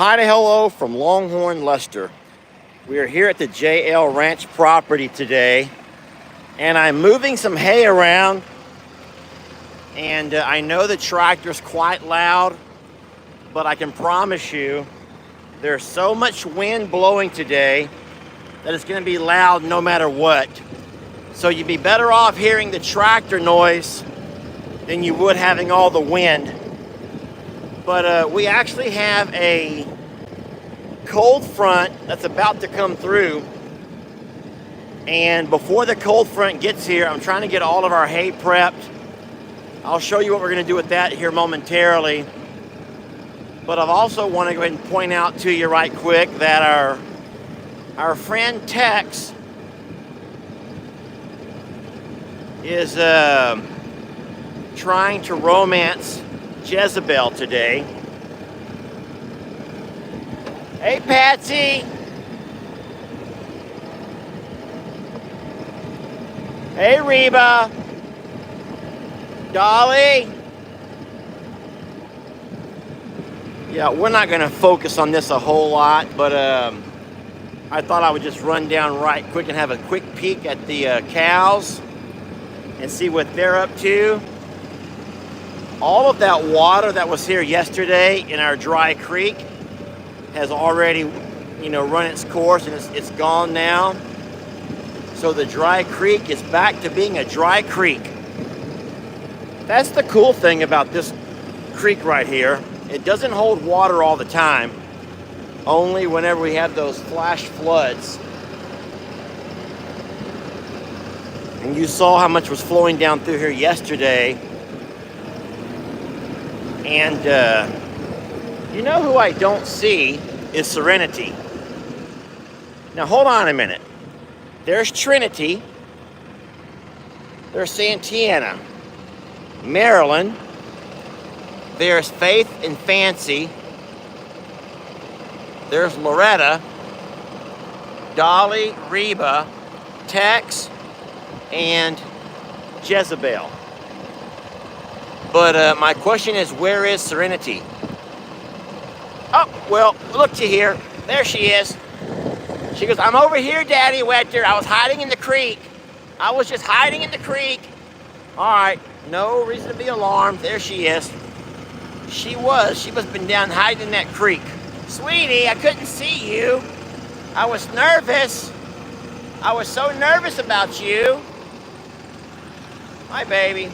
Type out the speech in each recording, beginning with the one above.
Hi to hello from Longhorn, Leicester. We are here at the JL Ranch property today, and I'm moving some hay around, and I know the tractor's quite loud, but I can promise you there's so much wind blowing today that it's going to be loud no matter what. So you'd be better off hearing the tractor noise than you would having all the wind. But we actually have a cold front that's about to come through, and before the cold front gets here, I'm trying to get all of our hay prepped. I'll show you what we're going to do with that here momentarily. But I also want to go ahead and point out to you right quick that our friend Tex is trying to romance Jezebel today. Hey, Patsy. Hey, Reba. Dolly. Yeah, we're not going to focus on this a whole lot, but I thought I would just run down right quick and have a quick peek at the cows and see what they're up to. All of that water that was here yesterday in our dry creek has already, run its course, and it's gone now. So the dry creek is back to being a dry creek. That's the cool thing about this creek right here. It doesn't hold water all the time, only whenever we have those flash floods. And you saw how much was flowing down through here yesterday. And you know who I don't see is Serenity. Now hold on a minute. There's Trinity. There's Santana. Marilyn. There's Faith and Fancy. There's Loretta. Dolly, Reba, Tex, and Jezebel. But my question is, where is Serenity? Oh, well, look to here. There she is. She goes, I'm over here, Daddy Wetter. I was hiding in the creek. I was just hiding in the creek. All right, no reason to be alarmed. There she is. She must have been down hiding in that creek. Sweetie, I couldn't see you. I was nervous. I was so nervous about you. Hi, baby.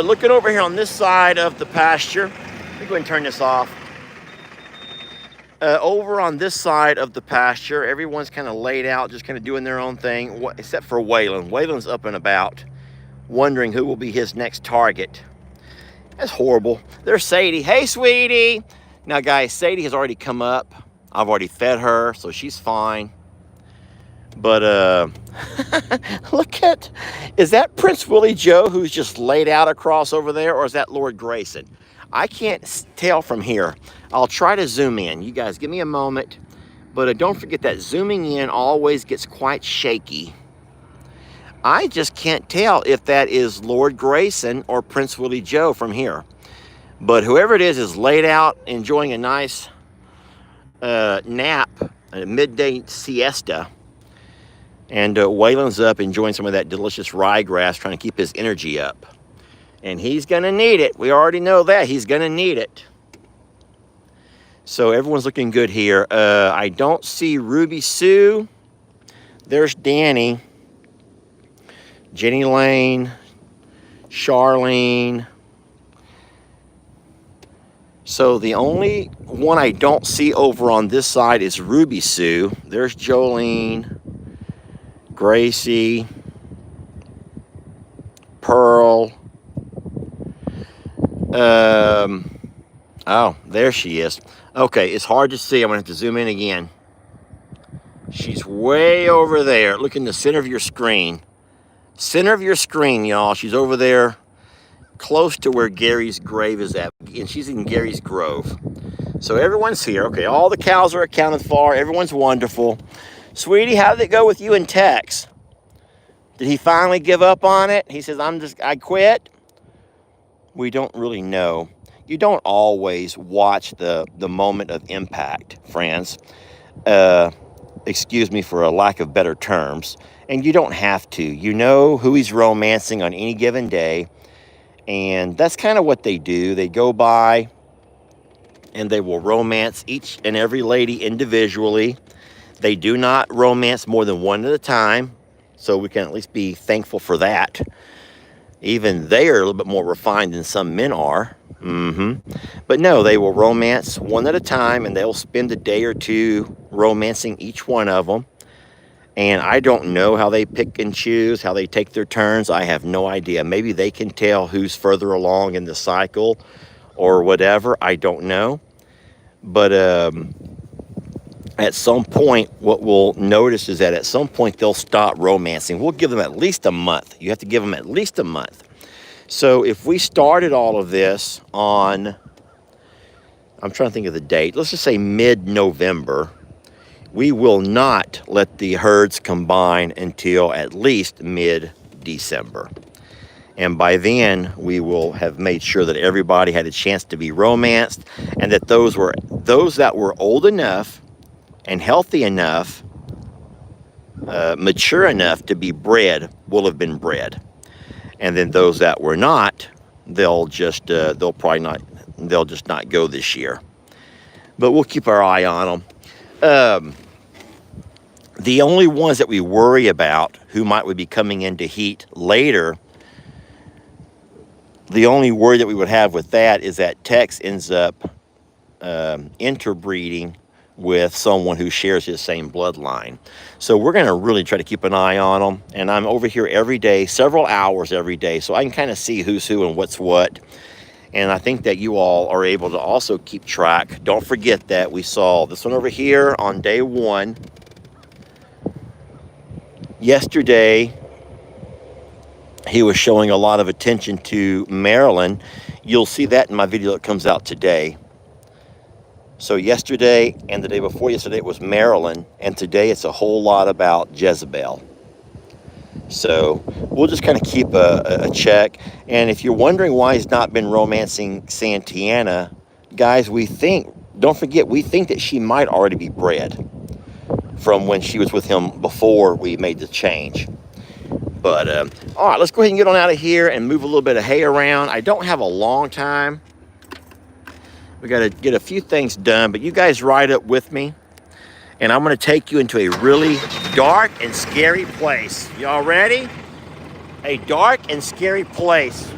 Looking over here on this side of the pasture. Let me go ahead and turn this off. Over on this side of the pasture, everyone's kind of laid out, just kind of doing their own thing, except for Waylon. Waylon's up and about, wondering who will be his next target. That's horrible. There's Sadie. Hey, sweetie. Now, guys, Sadie has already come up. I've already fed her, so she's fine. But look at, is that Prince Willie Joe who's just laid out across over there, or is that Lord Grayson? I can't tell from here. I'll try to zoom in. You guys give me a moment. But don't forget that zooming in always gets quite shaky. I just can't tell if that is Lord Grayson or Prince Willie Joe from here. But whoever it is laid out enjoying a nice nap, a midday siesta. And Waylon's up enjoying some of that delicious ryegrass, trying to keep his energy up. And he's going to need it. We already know that. He's going to need it. So everyone's looking good here. I don't see Ruby Sue. There's Danny. Jenny Lane. Charlene. So the only one I don't see over on this side is Ruby Sue. There's Jolene. Gracie. Pearl. Oh, there she is. Okay, it's hard to see. I'm going to have to zoom in again. She's way over there. Look in the center of your screen. Center of your screen, y'all. She's over there close to where Gary's grave is at. And she's in Gary's grove. So everyone's here. Okay, all the cows are accounted for. Everyone's wonderful. Sweetie, how did it go with you and Tex? Did he finally give up on it? He says, I quit. We don't really know. You don't always watch the moment of impact, friends. Uh, Excuse me for a lack of better terms. And you don't have to. You know who he's romancing on any given day. And that's kind of what they do. They go by and they will romance each and every lady individually. They do not romance more than one at a time. So we can at least be thankful for that. Even they are a little bit more refined than some men are. But no, they will romance one at a time, and they'll spend a day or two romancing each one of them. And I don't know how they pick and choose, how they take their turns. I have no idea. Maybe they can tell who's further along in the cycle or whatever. I don't know. But at some point, what we'll notice is that at some point they'll stop romancing. We'll give them at least a month. You have to give them at least a month. So if we started all of this on, I'm trying to think of the date, let's just say mid-November, we will not let the herds combine until at least mid-December. And by then, we will have made sure that everybody had a chance to be romanced, and that those that were old enough and healthy enough, mature enough to be bred will have been bred. And then those that were not, they'll just not go this year. But we'll keep our eye on them. The only ones that we worry about who might be coming into heat later, the only worry that we would have with that is that Tex ends up interbreeding with someone who shares his same bloodline. So we're going to really try to keep an eye on them. And I'm over here every day, several hours every day, so I can kind of see who's who and what's what. And I think that you all are able to also keep track. Don't forget that we saw this one over here on day 1. Yesterday, he was showing a lot of attention to Maryland. You'll see that in my video that comes out today. So yesterday and the day before yesterday it was Maryland, and today it's a whole lot about Jezebel. So we'll just kind of keep a check. And if you're wondering why he's not been romancing Santiana, guys, don't forget, we think that she might already be bred from when she was with him before we made the change. But all right, let's go ahead and get on out of here and move a little bit of hay around. I don't have a long time. We got to get a few things done, but you guys ride up with me, and I'm going to take you into a really dark and scary place. Y'all ready? A dark and scary place.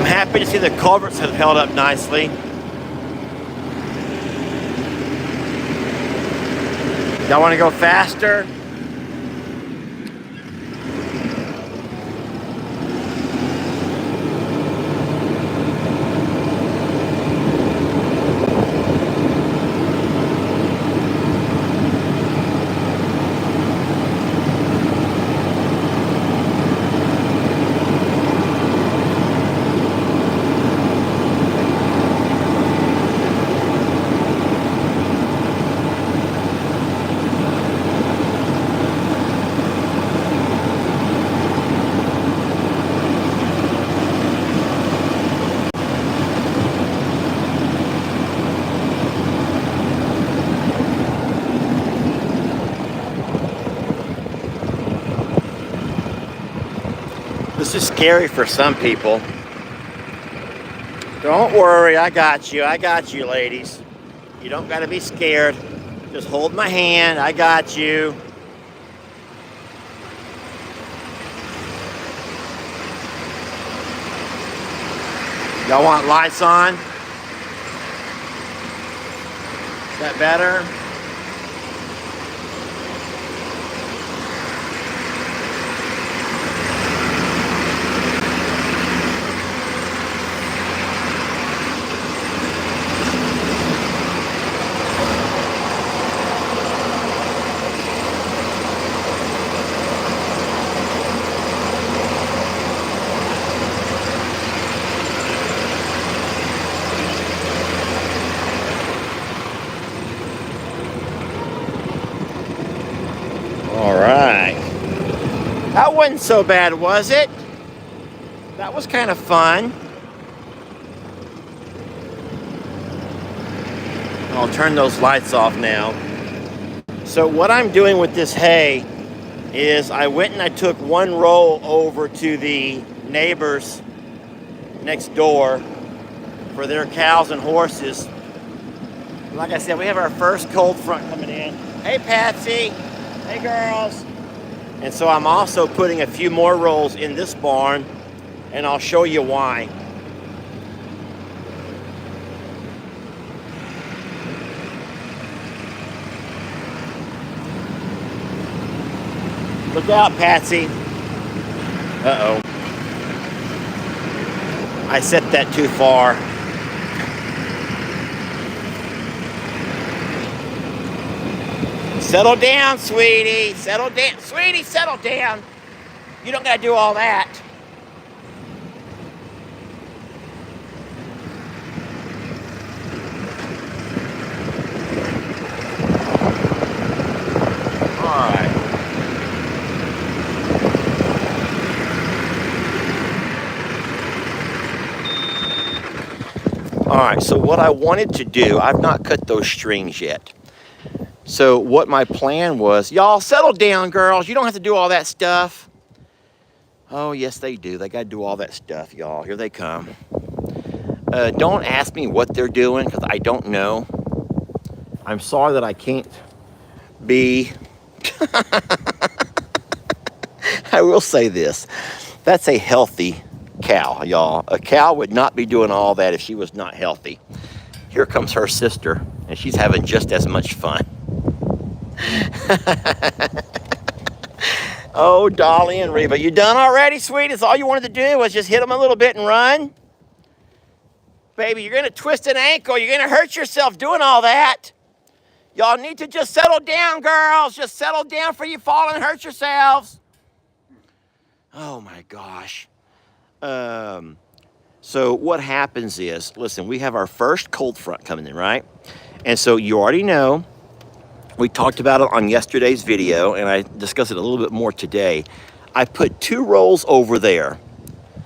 Happy to see the culverts have held up nicely. Y'all want to go faster? This is scary for some people. Don't worry, I got you, ladies. You don't gotta be scared. Just hold my hand, I got you. Y'all want lights on? Is that better? All right. That wasn't so bad, was it? That was kind of fun. I'll turn those lights off now. So what I'm doing with this hay is I went and I took one roll over to the neighbors next door for their cows and horses. Like I said, we have our first cold front coming in. Hey, Patsy. Hey, girls. And so I'm also putting a few more rolls in this barn, and I'll show you why. Look out, Patsy. Uh-oh. I set that too far. Settle down, sweetie. Settle down. Sweetie, settle down. You don't gotta do all that. All right. All right, so what I wanted to do, I've not cut those strings yet. So what my plan was, y'all settle down, girls. You don't have to do all that stuff. Oh, yes, they do. They got to do all that stuff, y'all. Here they come. Don't ask me what they're doing because I don't know. I'm sorry that I can't be. I will say this. That's a healthy cow, y'all. A cow would not be doing all that if she was not healthy. Here comes her sister, and she's having just as much fun. Oh, Dolly and Reba, you done already, sweet? It's all you wanted to do was just hit them a little bit and run? Baby, you're going to twist an ankle. You're going to hurt yourself doing all that. Y'all need to just settle down, girls. Just settle down before you fall and hurt yourselves. Oh, my gosh. So what happens is, listen, we have our first cold front coming in, right? And so you already know, we talked about it on yesterday's video, and I discussed it a little bit more today. I put 2 rolls over there.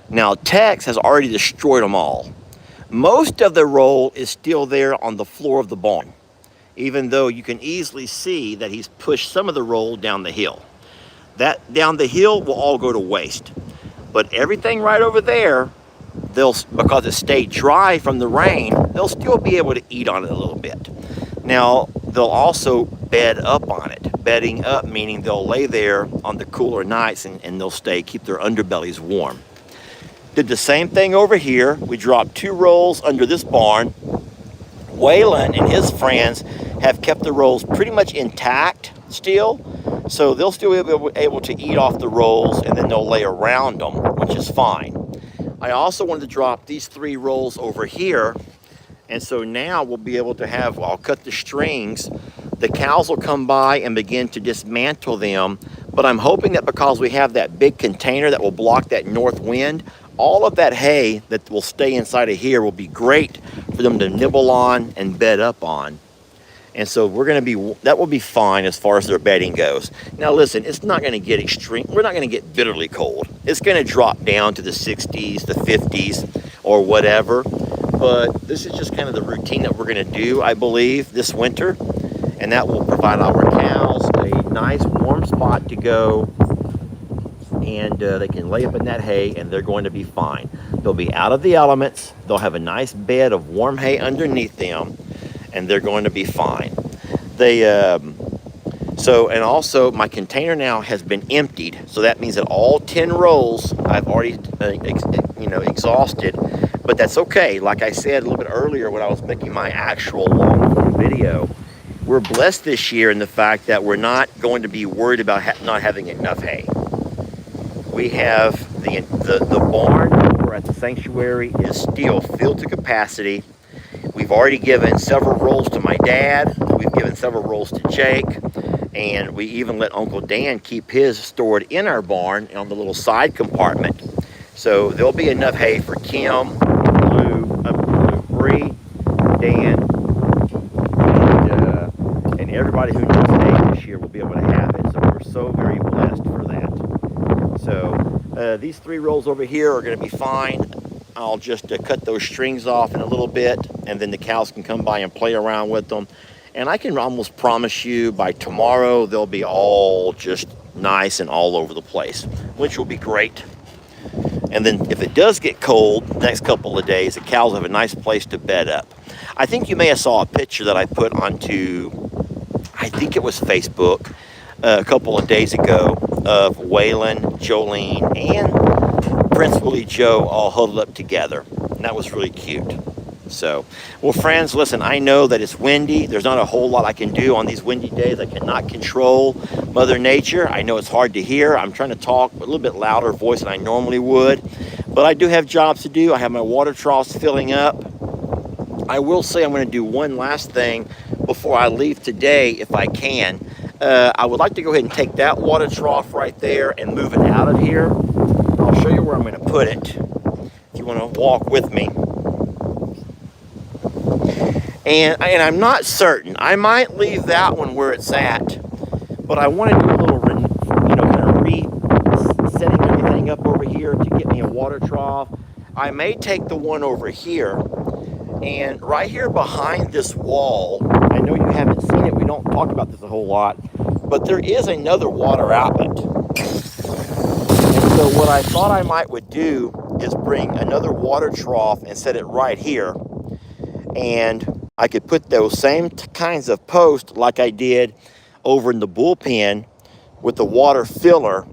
Now, Tex has already destroyed them all. Most of the roll is still there on the floor of the barn, even though you can easily see that he's pushed some of the roll down the hill. That down the hill will all go to waste. But everything right over there, because it stayed dry from the rain, they'll still be able to eat on it a little bit. Now, they'll also bed up on it. Bedding up meaning they'll lay there on the cooler nights and they'll keep their underbellies warm. Did the same thing over here. We dropped 2 rolls under this barn. Waylon and his friends have kept the rolls pretty much intact still. So they'll still be able to eat off the rolls, and then they'll lay around them, which is fine. I also wanted to drop these 3 rolls over here. And so now we'll be able to have, I'll cut the strings. The cows will come by and begin to dismantle them. But I'm hoping that because we have that big container that will block that north wind, all of that hay that will stay inside of here will be great for them to nibble on and bed up on. And so that will be fine as far as their bedding goes. Now listen, it's not gonna get extreme. We're not gonna get bitterly cold. It's gonna drop down to the 60s, the 50s, or whatever. But this is just kind of the routine that we're gonna do, I believe, this winter. And that will provide our cows a nice warm spot to go and they can lay up in that hay, and they're going to be fine. They'll be out of the elements. They'll have a nice bed of warm hay underneath them, and they're going to be fine. And also my container now has been emptied, so that means that all 10 rolls I've already exhausted, but that's okay. Like I said a little bit earlier when I was making my actual Longhorn video, we're blessed this year in the fact that we're not going to be worried about not having enough hay. We have the barn over at the sanctuary is still filled to capacity. We've already given several rolls to my dad. We've given several rolls to Jake. And we even let Uncle Dan keep his stored in our barn on the little side compartment. So there'll be enough hay for Kim, Bree, Dan, and everybody who needs hay this year will be able to have it. So we're so very blessed for that. So these 3 rolls over here are going to be fine. I'll just cut those strings off in a little bit, and then the cows can come by and play around with them. And I can almost promise you by tomorrow, they'll be all just nice and all over the place, which will be great. And then if it does get cold the next couple of days, the cows have a nice place to bed up. I think you may have saw a picture that I put onto, I think it was Facebook, a couple of days ago of Waylon, Jolene, and Prince Willie Joe all huddled up together. And that was really cute. So, well, friends, listen, I know that it's windy. There's not a whole lot I can do on these windy days. I cannot control Mother Nature. I know it's hard to hear. I'm trying to talk with a little bit louder voice than I normally would. But I do have jobs to do. I have my water troughs filling up. I will say I'm going to do one last thing before I leave today, if I can. I would like to go ahead and take that water trough right there and move it out of here. I'll show you where I'm going to put it if you want to walk with me. And I'm not certain. I might leave that one where it's at, but I want to do a little, kind of resetting everything up over here to get me a water trough. I may take the one over here, and right here behind this wall, I know you haven't seen it. We don't talk about this a whole lot, but there is another water outlet. And so what I thought I would do is bring another water trough and set it right here, and I could put those same kinds of posts like I did over in the bullpen with the water filler.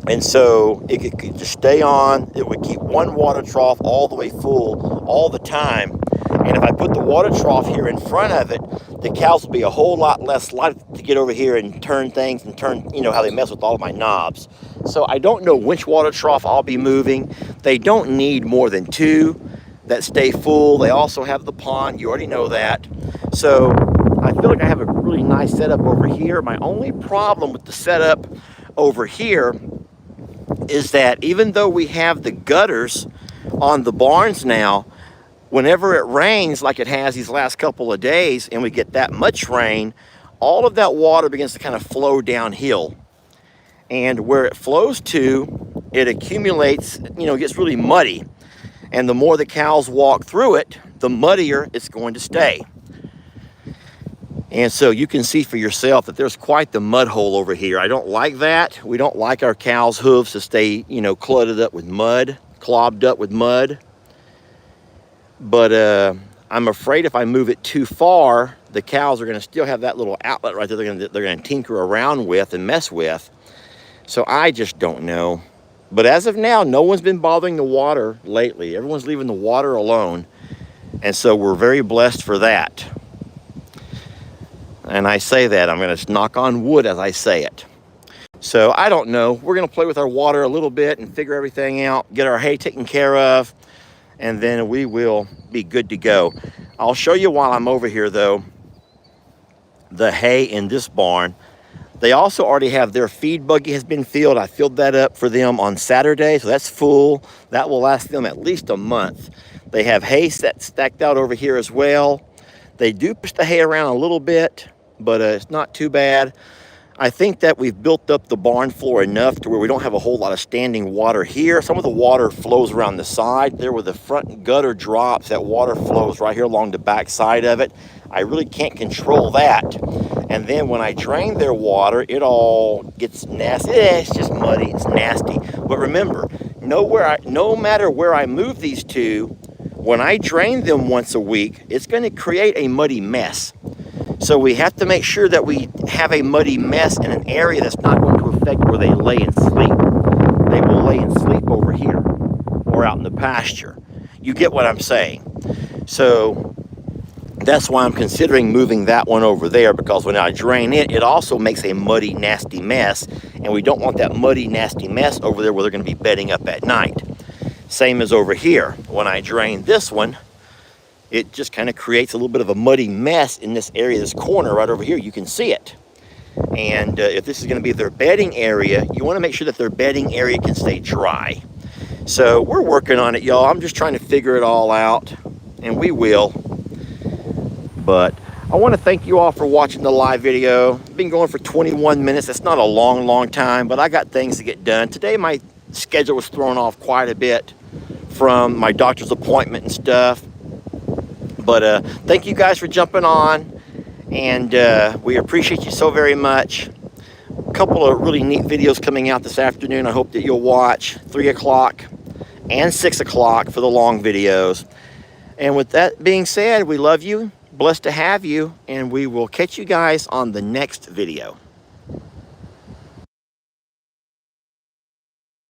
And so it could just stay on. It would keep one water trough all the way full all the time. And if I put the water trough here in front of it, the cows will be a whole lot less likely to get over here and turn things and turn, how they mess with all of my knobs. So I don't know which water trough I'll be moving. They don't need more than 2 that stay full. They also have the pond. You already know that. So I feel like I have a really nice setup over here. My only problem with the setup over here is that even though we have the gutters on the barns now, whenever it rains like it has these last couple of days and we get that much rain, all of that water begins to kind of flow downhill. And where it flows to, it accumulates, gets really muddy. And the more the cows walk through it, the muddier it's going to stay. And so you can see for yourself that there's quite the mud hole over here. I don't like that. We don't like our cows' hooves to stay, cluttered up with mud, clogged up with mud. But I'm afraid if I move it too far, the cows are going to still have that little outlet right there they're going to tinker around with and mess with. So I just don't know. But as of now, no one's been bothering the water lately. Everyone's leaving the water alone. And so we're very blessed for that. And I say that, I'm going to knock on wood as I say it. So I don't know. We're going to play with our water a little bit and figure everything out, get our hay taken care of, and then we will be good to go. I'll show you while I'm over here, though, the hay in this barn. They also already have their feed buggy has been filled. I filled that up for them on Saturday, so that's full. That will last them at least a month. They have hay stacked out over here as well. They do push the hay around a little bit, but it's not too bad. I think that we've built up the barn floor enough to where we don't have a whole lot of standing water here. Some of the water flows around the side. There where the front gutter drops, that water flows right here along the back side of it. I really can't control that. And then when I drain their water, it all gets nasty. It's just muddy, it's nasty. But remember, no matter where I move these two, when I drain them once a week, it's going to create a muddy mess. So we have to make sure that we have a muddy mess in an area that's not going to affect where they lay and sleep. They will lay and sleep over here or out in the pasture. You get what I'm saying? So that's why I'm considering moving that one over there, because when I drain it, it also makes a muddy, nasty mess, and we don't want that muddy, nasty mess over there where they're going to be bedding up at night. Same as over here. When I drain this one, it just kind of creates a little bit of a muddy mess in this area, this corner right over here. You can see it. And if this is going to be their bedding area, you want to make sure that their bedding area can stay dry. So we're working on it, y'all. I'm just trying to figure it all out, and we will. But I want to thank you all for watching the live video. I've been going for 21 minutes. That's not a long time, but I got things to get done. Today my schedule was thrown off quite a bit from my doctor's appointment and stuff. But thank you guys for jumping on, and we appreciate you so very much. A couple of really neat videos coming out this afternoon. I hope that you'll watch 3 o'clock and 6 o'clock for the long videos. And with that being said, we love you, blessed to have you, and we will catch you guys on the next video.